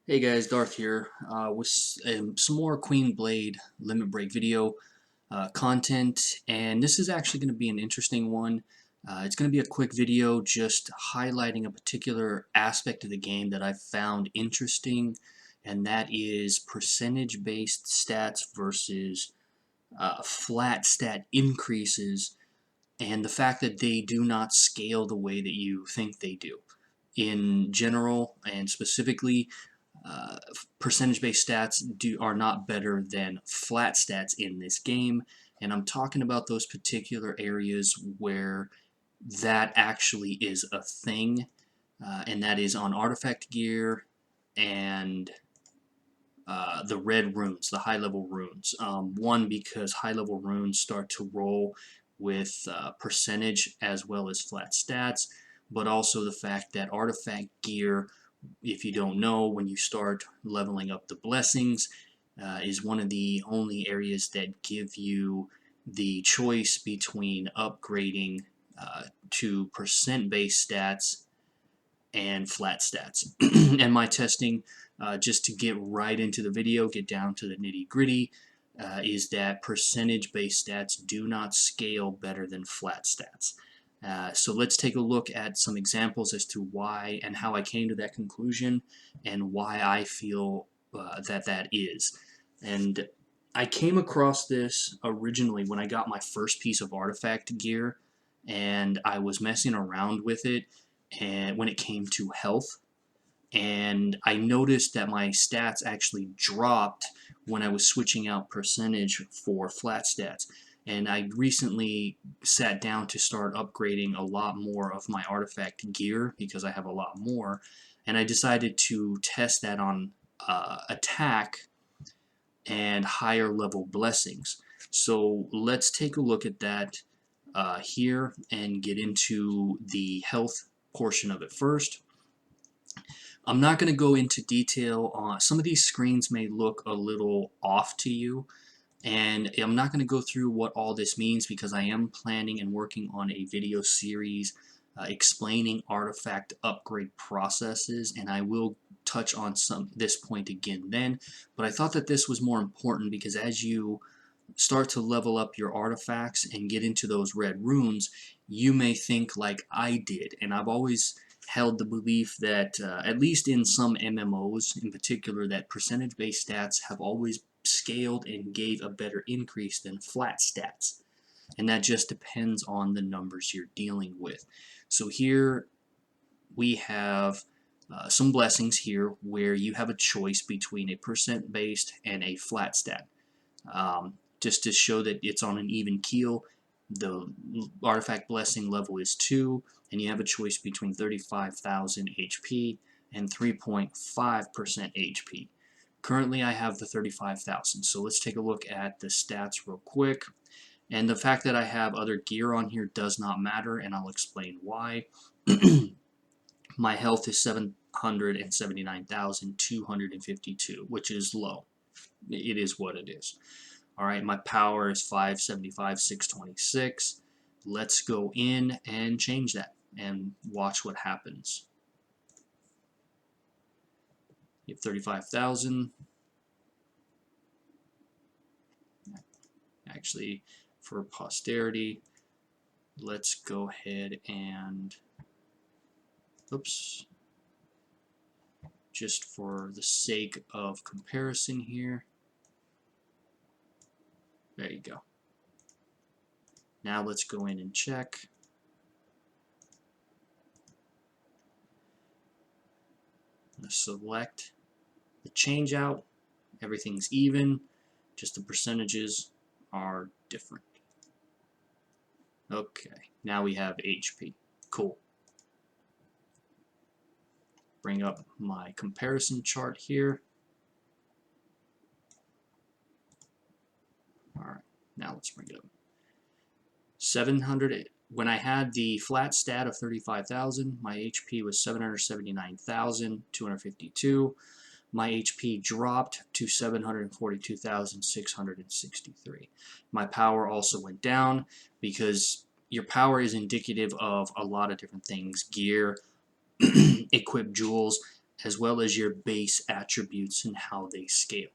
Hey guys, Darth here with some more Queen Blade Limit Break video content, and this is actually going to be an interesting one. It's going to be a quick video just highlighting a particular aspect of the game that I found interesting, and that is percentage-based stats versus flat stat increases, and the fact that they do not scale the way that you think they do. In general and specifically, uh, percentage-based stats are not better than flat stats in this game, and I'm talking about those particular areas where that actually is a thing, and that is on artifact gear and the red runes, the high-level runes. One, because high-level runes start to roll with percentage as well as flat stats, but also the fact that artifact gear, if you don't know, when you start leveling up the blessings, is one of the only areas that give you the choice between upgrading to percent-based stats and flat stats. And my testing, just to get right into the video, get down to the nitty-gritty, is that percentage-based stats do not scale better than flat stats. So let's take a look at some examples as to why and how I came to that conclusion and why I feel that is. And I came across this originally when I got my first piece of artifact gear, and I was messing around with it, and when it came to health, and I noticed that my stats actually dropped when I was switching out percentage for flat stats. And I recently sat down to start upgrading a lot more of my artifact gear because I have a lot more, and I decided to test that on attack and higher level blessings. So let's take a look at that here and get into the health portion of it first. I'm not going to go into detail on some of these screens may look a little off to you, and I'm not going to go through what all this means because I am planning and working on a video series explaining artifact upgrade processes, and I will touch on this point again then. But I thought that this was more important because as you start to level up your artifacts and get into those red runes, you may think like I did, and I've always held the belief that at least in some MMOs in particular, that percentage-based stats have always scaled and gave a better increase than flat stats, and that just depends on the numbers you're dealing with. So here we have some blessings here where you have a choice between a percent based and a flat stat. Just to show that it's on an even keel, the artifact blessing level is 2, and you have a choice between 35,000 HP and 3.5% HP. Currently I have the 35,000, so let's take a look at the stats real quick. And the fact that I have other gear on here does not matter, and I'll explain why. My health is 779,252, which is low. It is what it is. Alright, my power is 575, 626. Let's go in and change that and watch what happens. You have 35,000. Actually, for posterity, let's go ahead and, oops, just for the sake of comparison here, there you go. Now let's go in and check. I'm going to select the change out. Everything's even, just the percentages are different. Okay, now we have HP. Cool. Bring up my comparison chart here. Alright, now let's bring it up. 700. When I had the flat stat of 35,000, my HP was 779,252. My HP dropped to 742,663. My power also went down because your power is indicative of a lot of different things: gear, equip jewels, as well as your base attributes and how they scale.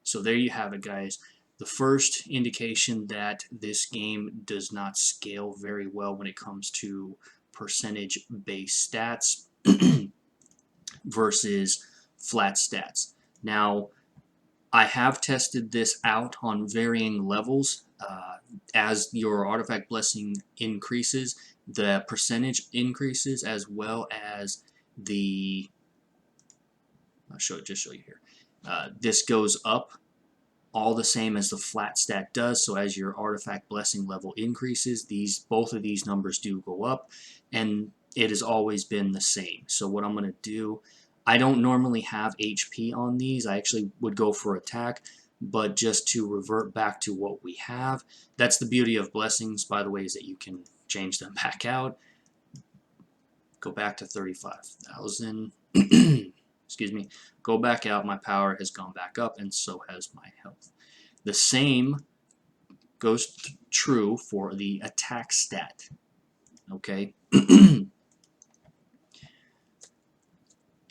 So there you have it, guys. The first indication that this game does not scale very well when it comes to percentage base stats versus flat stats. Now, I have tested this out on varying levels. As your artifact blessing increases, the percentage increases, as well as the just show you here. This goes up all the same as the flat stat does. So as your artifact blessing level increases, both of these numbers do go up, and it has always been the same. So what I'm going to do, I don't normally have HP on these. I actually would go for attack, but just to revert back to what we have, that's the beauty of blessings, by the way, is that you can change them back out. Go back to 35,000. Excuse me. Go back out. My power has gone back up, and so has my health. The same goes true for the attack stat. Okay.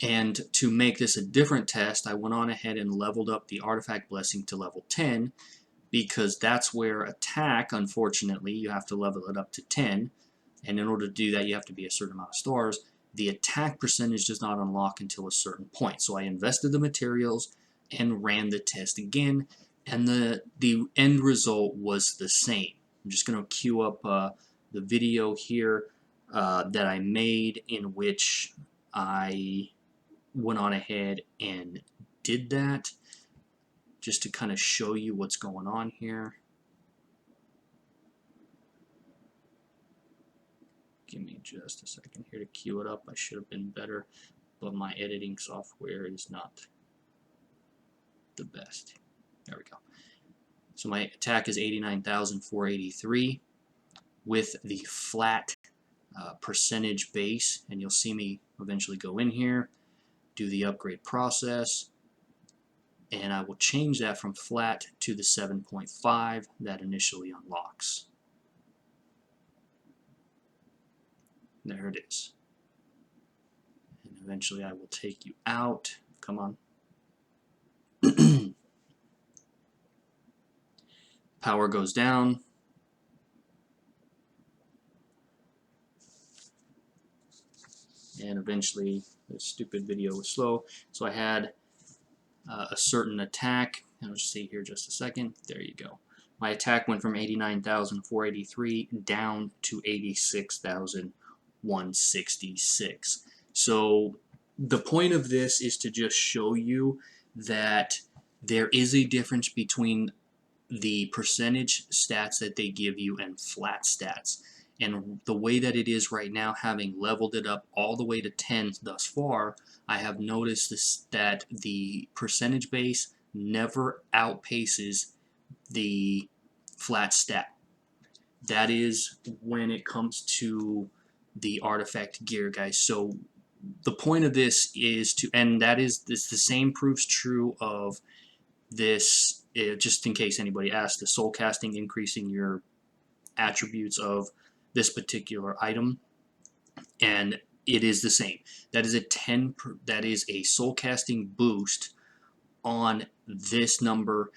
And to make this a different test, I went on ahead and leveled up the artifact blessing to level 10, because that's where attack, unfortunately, you have to level it up to 10, and in order to do that you have to be a certain amount of stars. The attack percentage does not unlock until a certain point. So I invested the materials and ran the test again, and the end result was the same. I'm just going to queue up the video here that I made, in which I went on ahead and did that, just to kind of show you what's going on here. Give me just a second here to queue it up. I should have been better, but my editing software is not the best. There we go. So my attack is 89,483 with the flat percentage base, and you'll see me eventually go in here, do the upgrade process, and I will change that from flat to the 7.5 that initially unlocks. There it is. And eventually I will take you out. Come on. Power goes down. And eventually the stupid video was slow. So I had a certain attack. And I'll just see here just a second. There you go. My attack went from 89,483 down to 86,166. So the point of this is to just show you that there is a difference between the percentage stats that they give you and flat stats. And the way that it is right now, having leveled it up all the way to 10 thus far, I have noticed that the percentage base never outpaces the flat stat. That is when it comes to the artifact gear, guys. So the point of this is to, and that is this, the same proves true of this, just in case anybody asks, the soul casting increasing your attributes of this particular item, and it is the same. That is that is a soul casting boost on this number,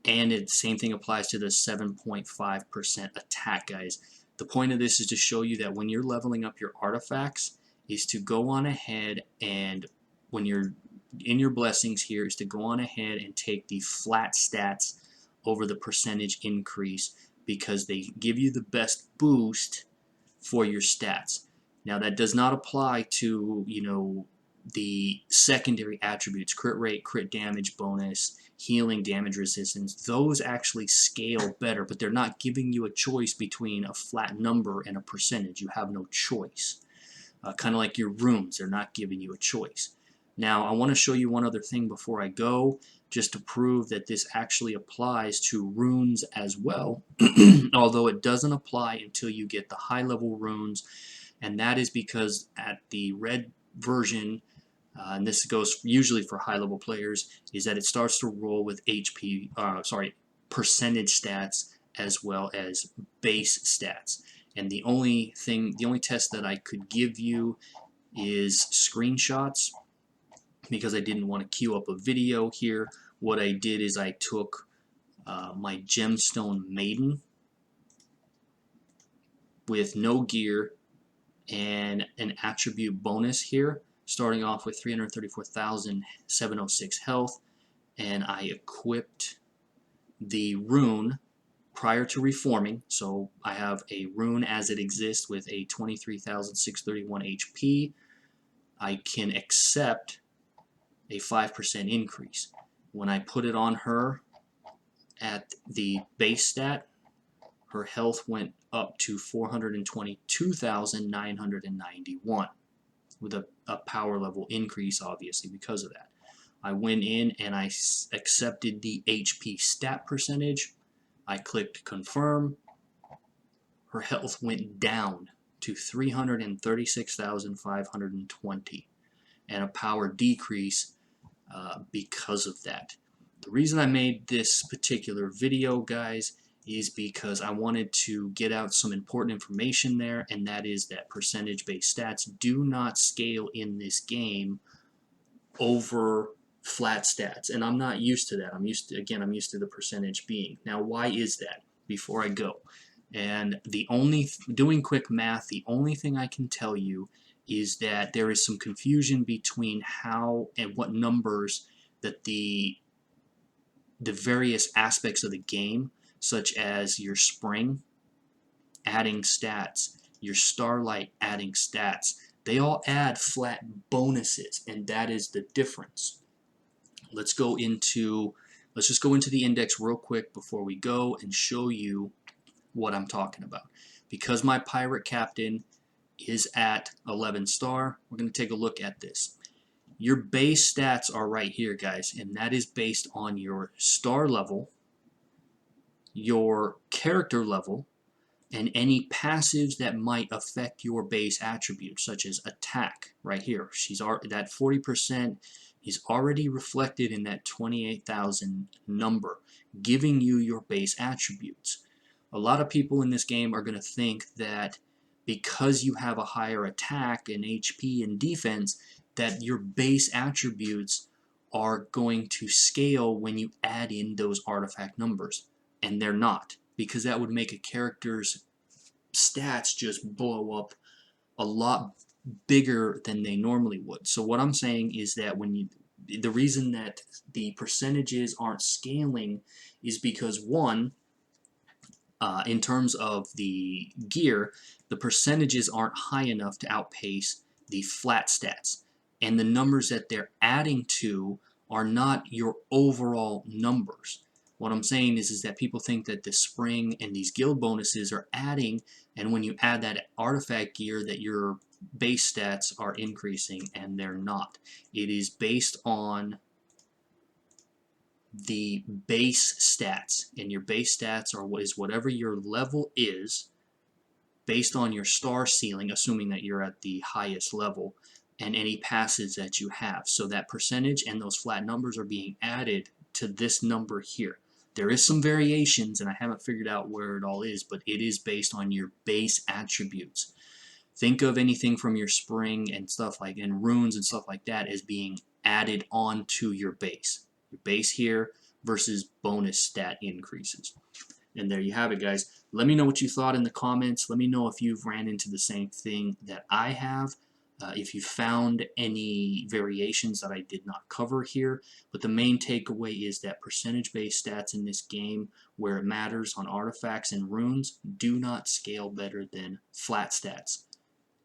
and the same thing applies to the 7.5% attack, guys. The point of this is to show you that when you're leveling up your artifacts, is to go on ahead, and when you're in your blessings here, is to go on ahead and take the flat stats over the percentage increase, because they give you the best boost for your stats. Now that does not apply to, you know, the secondary attributes, crit rate, crit damage bonus, healing, damage resistance. Those actually scale better, but they're not giving you a choice between a flat number and a percentage. You have no choice. Kind of like your runes, they're not giving you a choice. Now I want to show you one other thing before I go, just to prove that this actually applies to runes as well, although it doesn't apply until you get the high level runes, and that is because at the red version, and this goes usually for high level players, is that it starts to roll with percentage stats as well as base stats. And the only test that I could give you is screenshots because I didn't want to queue up a video here, what I did is I took my Gemstone Maiden with no gear and an attribute bonus here, starting off with 334,706 health, and I equipped the rune prior to reforming. So I have a rune as it exists with a 23,631 HP. I can accept a 5% increase. When I put it on her at the base stat, her health went up to 422,991 with a power level increase, obviously, because of that. I went in and I accepted the HP stat percentage. I clicked confirm. Her health went down to 336,520 and a power decrease because of that. The reason I made this particular video, guys, is because I wanted to get out some important information there, and that is that percentage-based stats do not scale in this game over flat stats, and I'm not used to that. I'm used to the percentage being. Now, why is that? Before I go, and doing quick math, the only thing I can tell you is that there is some confusion between how and what numbers that the various aspects of the game, such as your spring adding stats, your starlight adding stats, they all add flat bonuses, and that is the difference. Let's just go into the index real quick before we go and show you what I'm talking about. Because my pirate captain is at 11 star, we're going to take a look at this. Your base stats are right here, guys, and that is based on your star level, your character level, and any passives that might affect your base attributes, such as attack. Right here, that 40% is already reflected in that 28,000 number, giving you your base attributes. A lot of people in this game are going to think that because you have a higher attack and HP and defense, that your base attributes are going to scale when you add in those artifact numbers, and they're not, because that would make a character's stats just blow up a lot bigger than they normally would. So what I'm saying is that the reason that the percentages aren't scaling is because, one, in terms of the gear, the percentages aren't high enough to outpace the flat stats, and the numbers that they're adding to are not your overall numbers. What I'm saying is that people think that the spring and these guild bonuses are adding, and when you add that artifact gear, that your base stats are increasing, and they're not. It is based on the base stats, and your base stats is whatever your level is based on your star ceiling, assuming that you're at the highest level, and any passes that you have. So that percentage and those flat numbers are being added to this number here. There is some variations, and I haven't figured out where it all is, but it is based on your base attributes. Think of anything from your spring and stuff like, and runes and stuff like that as being added onto your base. Your base here versus bonus stat increases. And there you have it, guys. Let me know what you thought in the comments. Let me know if you've ran into the same thing that I have. If you found any variations that I did not cover here. But the main takeaway is that percentage-based stats in this game, where it matters on artifacts and runes, do not scale better than flat stats.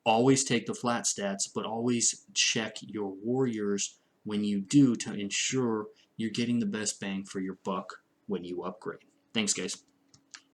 Always take the flat stats, but always check your warriors when you do, to ensure you're getting the best bang for your buck when you upgrade. Thanks, guys.